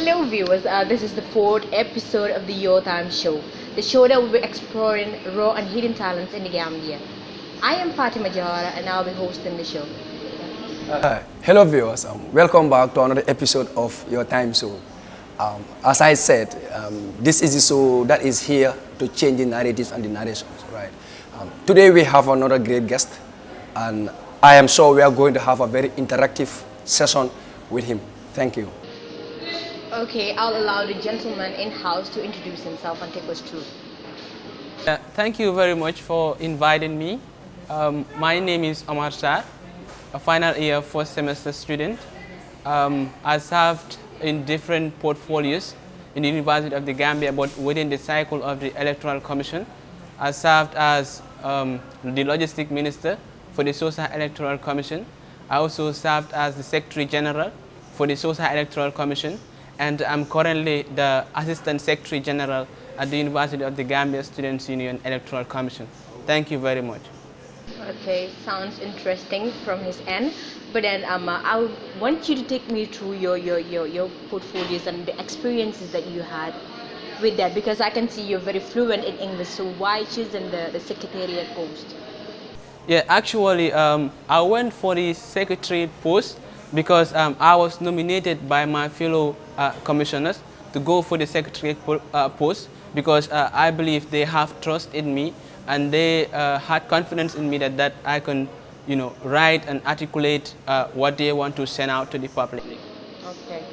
Hello viewers, this is the fourth episode of the YourTime show, the show that will be exploring raw and hidden talents in the Gambia. I am Fatima Jawara and I'll be hosting the show. Hello viewers, welcome back to another episode of Your Time Show. As I said, this is the show that is here to change the narratives and the narrations, right? Today we have another great guest and I am sure we are going to have a very interactive session with him. Thank you. Okay, I'll allow the gentleman in-house to introduce himself and take us through. Thank you very much for inviting me. My name is Omar, Shah, a final year first semester student. I served in different portfolios in the University of the Gambia, but within the cycle of the Electoral Commission. I served as the Logistic Minister for the Social Electoral Commission. I also served as the Secretary General for the Social Electoral Commission, and I'm currently the Assistant Secretary General at the University of the Gambia Students' Union Electoral Commission. Thank you very much. Okay, sounds interesting from his end. But then I want you to take me through your portfolios and the experiences that you had with that, because I can see you're very fluent in English. So why choosing the secretariat post? Yeah, actually, I went for the secretary post because I was nominated by my fellow commissioners to go for the secretary post, because I believe they have trust in me and they had confidence in me that I can, write and articulate what they want to send out to the public. Okay.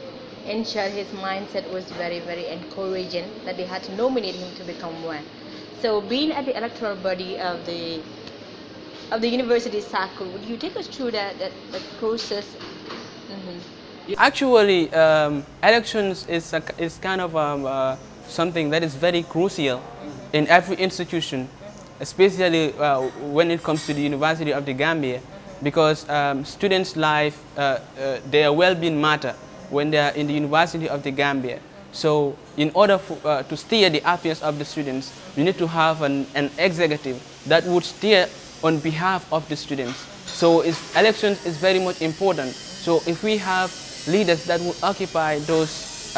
In short, his mindset was very, very encouraging that they had to nominate him to become one. So being at the electoral body of the university circle, would you take us through that process? Actually, elections is kind of something that is very crucial in every institution, especially when it comes to the University of the Gambia, because students' life, their well-being matter when they are in the University of the Gambia. So in order to steer the affairs of the students, you need to have an executive that would steer on behalf of the students. So elections is very much important. So if we have leaders that will occupy those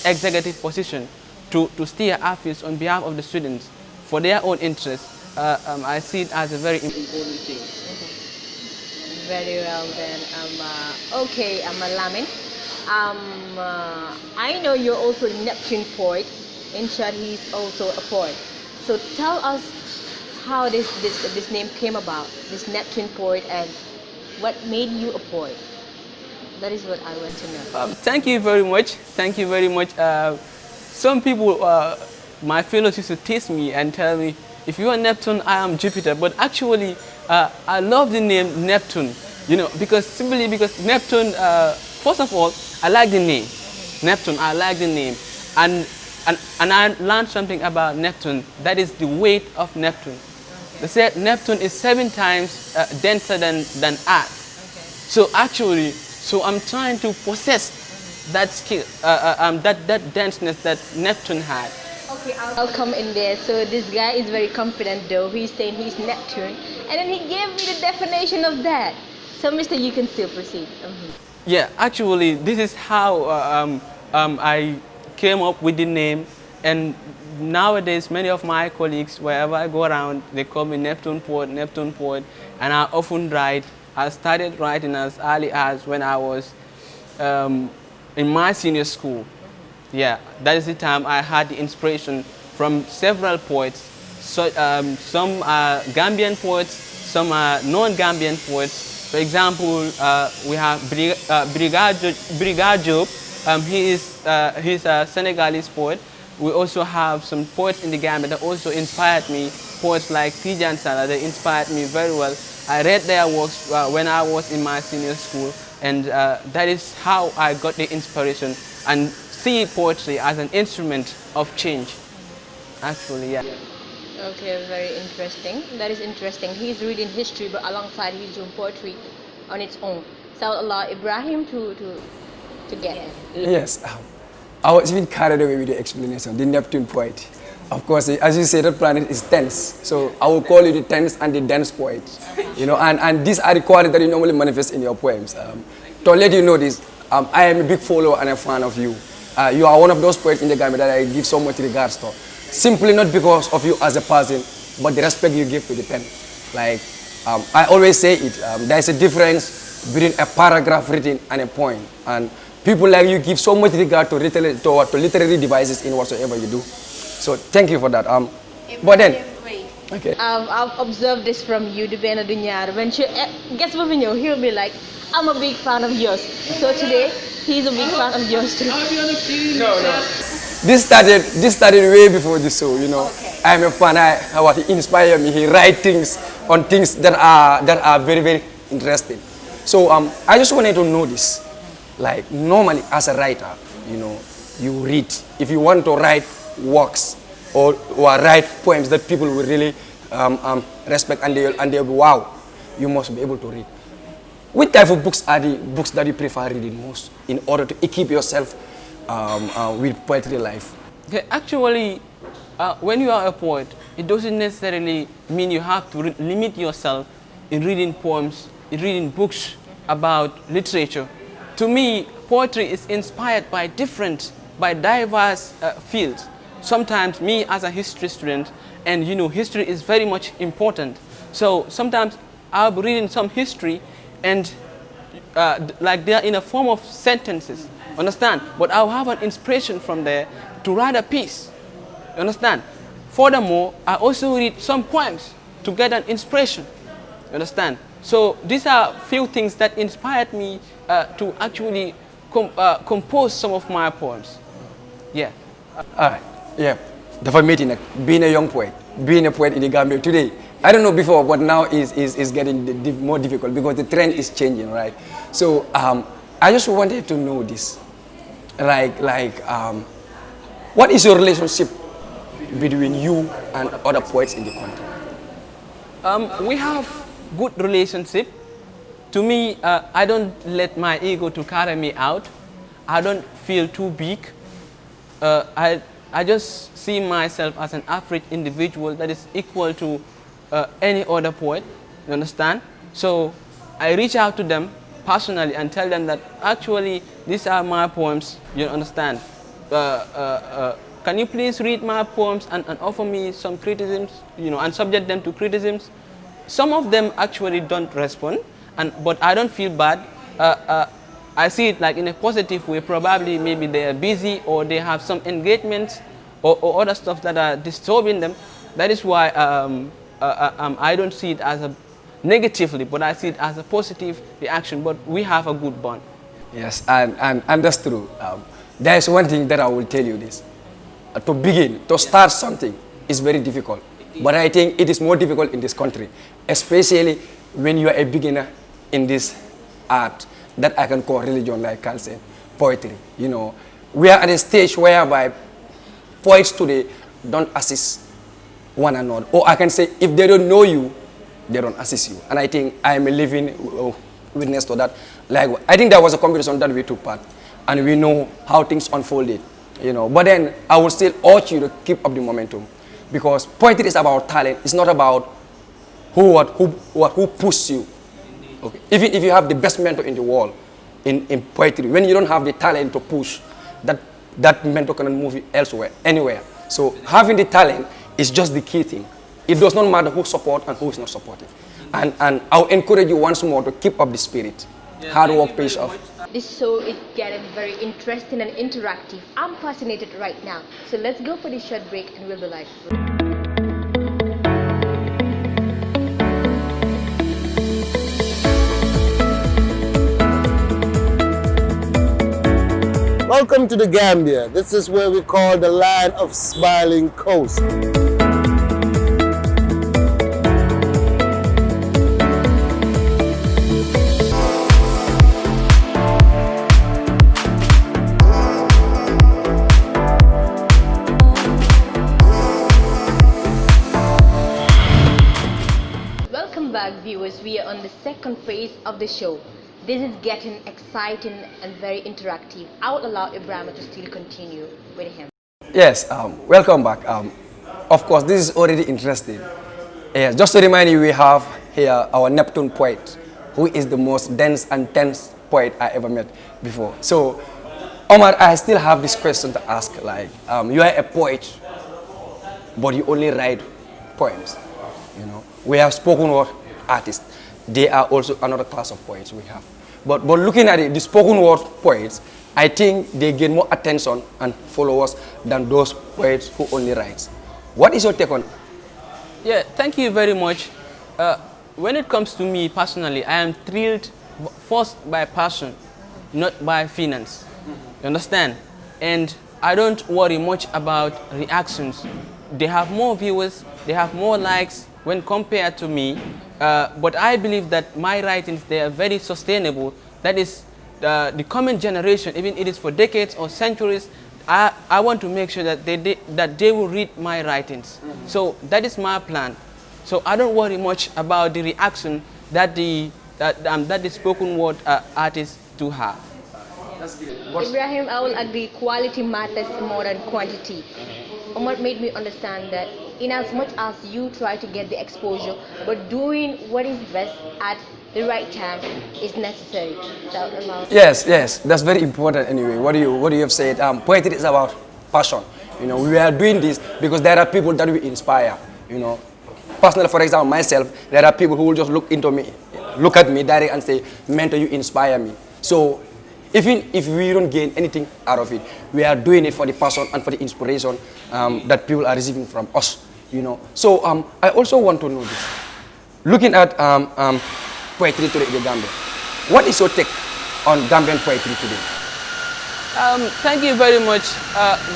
executive positions to steer affairs on behalf of the students for their own interests, I see it as a very important thing. Very well then. Okay, Lamin. I know you're also a Neptune poet. In short, he's also a poet. So tell us how this name came about, this Neptune poet, and what made you a poet. That is what I want to know. Thank you very much. Thank you very much. Some people, my fellows used to tease me and tell me, if you are Neptune, I am Jupiter. But actually, I love the name Neptune, simply because Neptune, first of all, I like the name. Neptune, I like the name. And I learned something about Neptune, that is the weight of Neptune. They said Neptune is 7 times denser than Earth. Okay. So actually, I'm trying to possess that skill, that denseness that Neptune had. Okay, I'll come in there. So this guy is very confident though. He's saying he's Neptune, and then he gave me the definition of that. So Mr. You can still proceed. Yeah, actually, this is how I came up with the name, and nowadays many of my colleagues, wherever I go around, they call me Neptune poet, and I often write. I started writing as early as when I was in my senior school. Yeah, that is the time I had the inspiration from several poets. So, some are Gambian poets, some are non-Gambian poets. For example, we have Brigade Job. He's a Senegalese poet. We also have some poets in the Gambia that also inspired me. Poets like Tijan Sarr, they inspired me very well. I read their works when I was in my senior school, and that is how I got the inspiration and see poetry as an instrument of change. Actually, yeah. Okay, very interesting. That is interesting. He's reading history, but alongside he's doing poetry on its own. So I'll allow Ibrahim to get it. Yes, I was even carried away with the explanation, the Neptune poet. Of course, as you say, that planet is tense. So I will call you the tense and the dense poet. And these are the qualities that you normally manifest in your poems. To let you know this, I am a big follower and a fan of you. You are one of those poets in the Gambia that I give so much regards to. Simply not because of you as a person, but the respect you give to the pen. Like, I always say it, there's a difference between a paragraph written and a poem. And people like you give so much regard to literary devices in whatsoever you do. So thank you for that. But then, okay. I've observed this from you, Dubena Dunyar. When she gets moving you, he'll be like, I'm a big fan of yours. So today, he's a big fan of yours too. No. This started way before this show, you know. Okay. I'm a fan. He inspired me. He writes things on things that are very, very interesting. So I just wanted to know this. Like, normally as a writer, you know, you read. If you want to write works or write poems that people will really respect and they'll be wow, you must be able to read. What type of books are the books that you prefer reading most in order to equip yourself with poetry life? Okay, actually, when you are a poet, it doesn't necessarily mean you have to limit yourself in reading poems, in reading books about literature. To me, poetry is inspired by diverse fields. Sometimes me as a history student, and you know, history is very much important. So sometimes I'll be reading some history and like they are in a form of sentences, understand? But I'll have an inspiration from there to write a piece, understand? Furthermore, I also read some poems to get an inspiration, understand? So these are few things that inspired me to actually compose some of my poems. Yeah. Yeah, dafa metti nag being a young poet, being a poet in the Gambia today. I don't know before, but now is getting more difficult because the trend is changing, right? So I just wanted to know this, what is your relationship between you and other poets in the country? We have good relationship. To me, I don't let my ego to carry me out. I don't feel too big. I just see myself as an average individual that is equal to any other poet, you understand? So I reach out to them personally and tell them that actually these are my poems, you understand? Can you please read my poems and offer me some criticisms, you know, and subject them to criticisms? Some of them actually don't respond, but I don't feel bad. I see it like in a positive way. Probably maybe they are busy or they have some engagements or other stuff that are disturbing them. That is why I don't see it as a negatively, but I see it as a positive reaction. But we have a good bond. Yes, and that's true. There is one thing that I will tell you this. To begin, to start something is very difficult. But I think it is more difficult in this country, especially when you are a beginner in this art that I can call religion, like Carl said, poetry. You know, we are at a stage whereby poets today don't assist one another. Or I can say, if they don't know you, they don't assist you. And I think I am a living witness to that. Like, I think there was a competition that we took part, and we know how things unfolded. You know, but then I will still urge you to keep up the momentum, because poetry is about talent. It's not about who pushes you. Okay. Even if you have the best mentor in the world in poetry, when you don't have the talent to push, that mentor cannot move you elsewhere, anywhere. So having the talent is just the key thing. It does not matter who supports and who is not supporting. And I'll encourage you once more to keep up the spirit. Yeah, hard work pays off. This show is getting very interesting and interactive. I'm fascinated right now. So let's go for the short break and we'll be live. Welcome to the Gambia. This is where we call the land of smiling coast. Welcome back, viewers. We are on the second phase of the show. This is getting exciting and very interactive. I will allow Ibrahim to still continue with him. Yes, welcome back. Of course, this is already interesting. Just to remind you, we have here our Neptune poet, who is the most dense and tense poet I ever met before. So, Omar, I still have this question to ask. Like, you are a poet, but you only write poems. You know, we have spoken word artists. They are also another class of poets we have. But looking at it, the spoken word poets, I think they get more attention and followers than those poets who only write. What is your take on it? Yeah, thank you very much. When it comes to me personally, I am thrilled first by passion, not by finance. You understand? And I don't worry much about reactions. They have more viewers, they have more likes when compared to me. But I believe that my writings, they are very sustainable. That is, the coming generation, even it is for decades or centuries, I want to make sure that they will read my writings. So that is my plan. So I don't worry much about the reaction that the spoken word artists do have. Ibrahim, I will agree, quality matters more than quantity. Omar made me understand that in as much as you try to get the exposure, but doing what is best at the right time is necessary. Yes, that's very important anyway. What do you have said? Poetry is about passion. You know, we are doing this because there are people that we inspire. You know, personally, for example, myself, there are people who will just look at me direct and say, "Mentor, you inspire me." So, even if we don't gain anything out of it, we are doing it for the passion and for the inspiration that people are receiving from us. You know, so I also want to know this. Looking at poetry today in the Gambia, what is your take on Gambian poetry today? Thank you very much.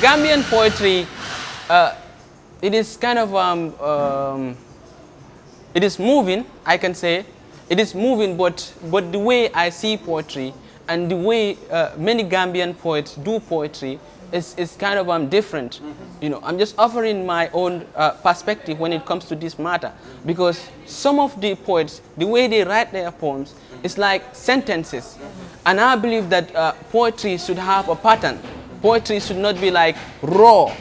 Gambian poetry, it is kind of it is moving, I can say. It is moving, but the way I see poetry and the way many Gambian poets do poetry is kind of different. You know, I'm just offering my own perspective when it comes to this matter, because some of the poets, the way they write their poems is like sentences, and I believe that poetry should have a pattern. Poetry should not be like raw.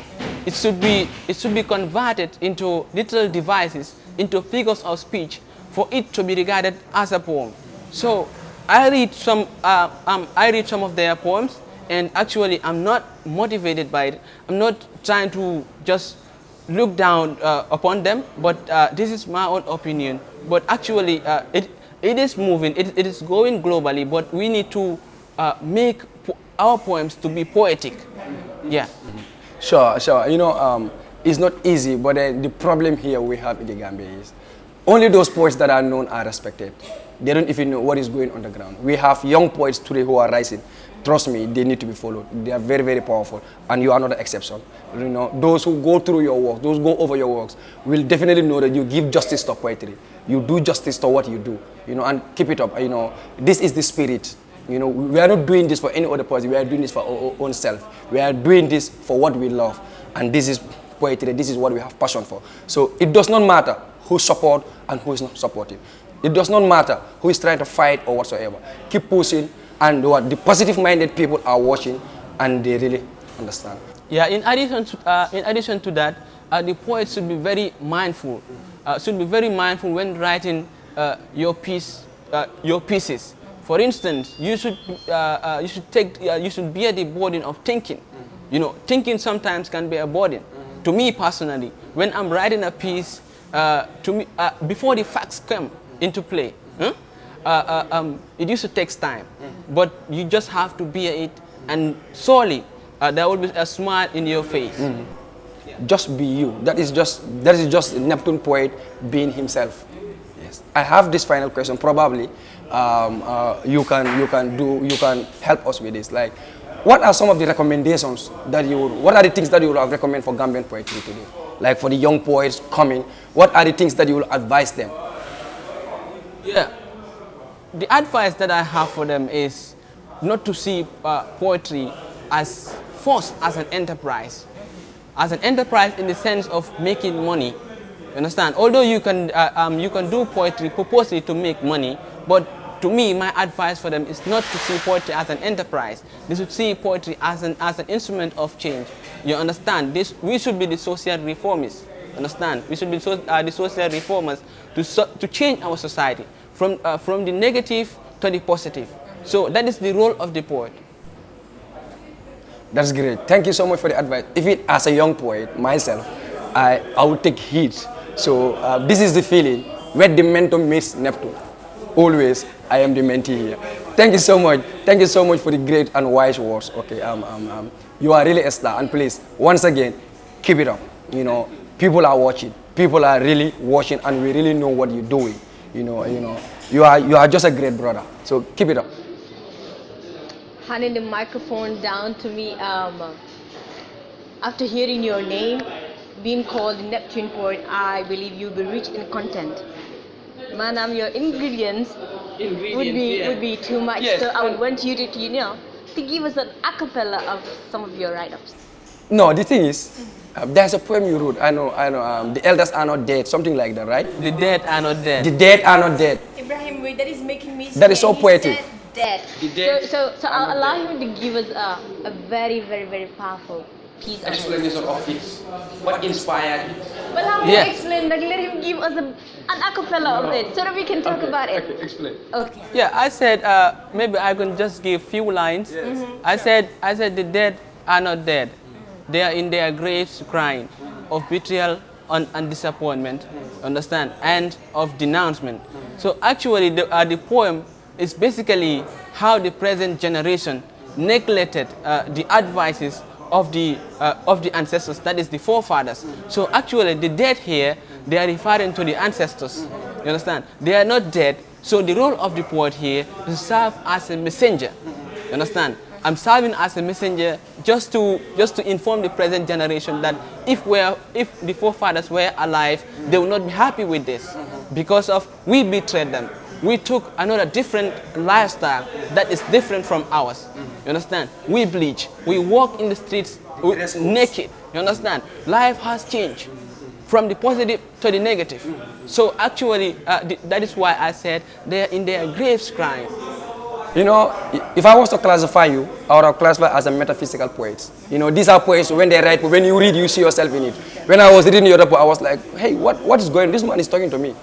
It should be converted into literal devices, into figures of speech, for it to be regarded as a poem. So I read some of their poems, and actually I'm not motivated by it. I'm not trying to just look down upon them, but this is my own opinion. But actually it is moving, it is going globally, but we need to make our poems to be poetic. Yeah. Sure. You know, it's not easy, but the problem here we have in the Gambia is only those poets that are known are respected. They don't even know what is going on the ground. We have young poets today who are rising. Trust me, they need to be followed. They are very, very powerful, and you are not the exception. You know, those who go through your work, those who go over your works, will definitely know that you give justice to poetry. You do justice to what you do, you know, and keep it up. You know, this is the spirit. You know, we are not doing this for any other person. We are doing this for our own self. We are doing this for what we love, and this is poetry. This is what we have passion for. So it does not matter who support and who is not supportive. It does not matter who is trying to fight or whatsoever. Keep pushing, and what the positive-minded people are watching, and they really understand. Yeah. In addition to that, the poet should be very mindful. Should be very mindful when writing your pieces. For instance, you should bear the burden of thinking. You know, thinking sometimes can be a burden. To me personally, when I'm writing a piece, before the facts come into play, it used to take time, but you just have to bear it, and surely there will be a smile in your face. Just be you. That is just Neptune poet being himself. Yes. I have this final question. Probably you can help us with this. Like, what are some of the recommendations that what are the things that you would recommend for Gambian poetry today? Like for the young poets coming, what are the things that you will advise them? Yeah, the advice that I have for them is not to see poetry as first as an enterprise. As an enterprise in the sense of making money. You understand? Although you can do poetry purposely to make money, but to me, my advice for them is not to see poetry as an enterprise. They should see poetry as an instrument of change. You understand? We should be the social reformists. Understand? We should be the social reformers to change our society from the negative to the positive. So that is the role of the poet. That's great. Thank you so much for the advice. If it, as a young poet myself, I would take heed. So this is the feeling where the mentor meets Neptune. Always, I am the mentee here. Thank you so much. Thank you so much for the great and wise words. Okay, you are really a star. And please, once again, keep it up. You know, people are watching. People are really watching, and we really know what you're doing. You are just a great brother. So keep it up. Handing the microphone down to me. After hearing your name being called the Neptune poet, I believe you'll be rich in content. Madam, your ingredients would be too much. Yes, so I would want you to give us an a cappella of some of your write-ups. No, the thing is, there's a poem you wrote. I know. The elders are not dead, something like that, right? The dead are not dead. The dead are not dead. Ibrahim, wait, that is making me. That is so poetic. Dead. So I'll allow him to give us a very, very, very powerful piece of Explanation of it. What inspired it? Well, how do you explain that? Let him give us an a cappella of it so that we can talk about it. Okay, explain. Okay. Yeah, I said maybe I can just give few lines. Yes. I said the dead are not dead. They are in their graves crying of betrayal and disappointment, understand, and of denouncement. So actually the poem is basically how the present generation neglected the advices of the ancestors, that is the forefathers. So actually the dead here, they are referring to the ancestors, you understand? They are not dead, so the role of the poet here is to serve as a messenger, you understand? I'm serving as a messenger just to inform the present generation that if the forefathers were alive, they would not be happy with this because of we betrayed them. We took another different lifestyle that is different from ours. You understand? We bleach. We walk in the streets naked. You understand? Life has changed from the positive to the negative. So actually, that is why I said they are in their graves crying. You know, if I was to classify you, I would have classified as a metaphysical poet. You know, these are poets, when they write, when you read, you see yourself in it. When I was reading your report, I was like, hey, what is going on? This man is talking to me.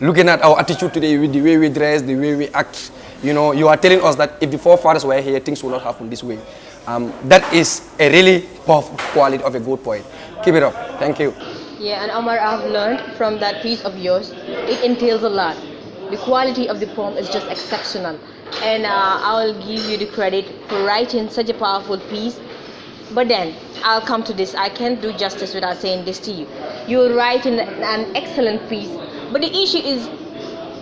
Looking at our attitude today, with the way we dress, the way we act, you know, you are telling us that if the forefathers were here, things would not happen this way. That is a really powerful quality of a good poet. Keep it up. Thank you. Yeah, and Omar, I've learned from that piece of yours, it entails a lot. The quality of the poem is just exceptional. And I'll give you the credit for writing such a powerful piece. But then, I'll come to this. I can't do justice without saying this to you. You're writing an excellent piece. But the issue is,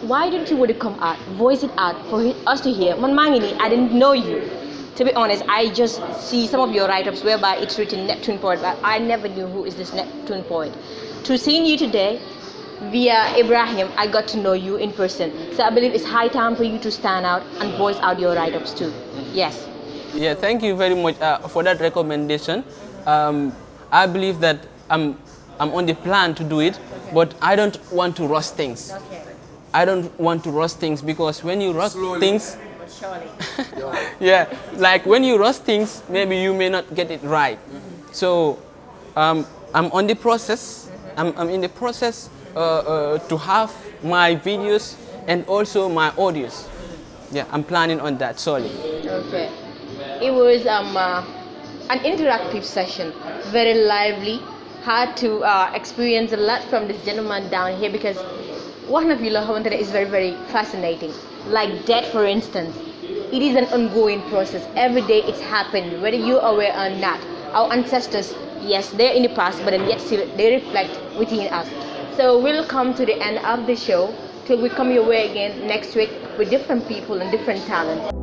why don't you want to come out, voice it out for us to hear? I didn't know you. To be honest, I just see some of your write-ups whereby it's written Neptune poet, but I never knew who is this Neptune poet. Through seeing you today, via Ibrahim, I got to know you in person. So I believe it's high time for you to stand out and voice out your write-ups too. Yes. Yeah, thank you very much for that recommendation. I believe that I'm on the plan to do it, but I don't want to rush things. Okay. I don't want to rush things because when you rush things, Surely. yeah, like when you rush things, maybe you may not get it right. So I'm on the process. I'm in the process to have my videos and also my audios. Yeah, I'm planning on that, sorry. Okay. It was an interactive session, very lively. Had to experience a lot from this gentleman down here because one of you is very, very fascinating. Like death, for instance, it is an ongoing process. Every day it's happening, whether you are aware or not. Our ancestors, yes, they're in the past, but then yet still they reflect within us. So we'll come to the end of the show till we come your way again next week with different people and different talents.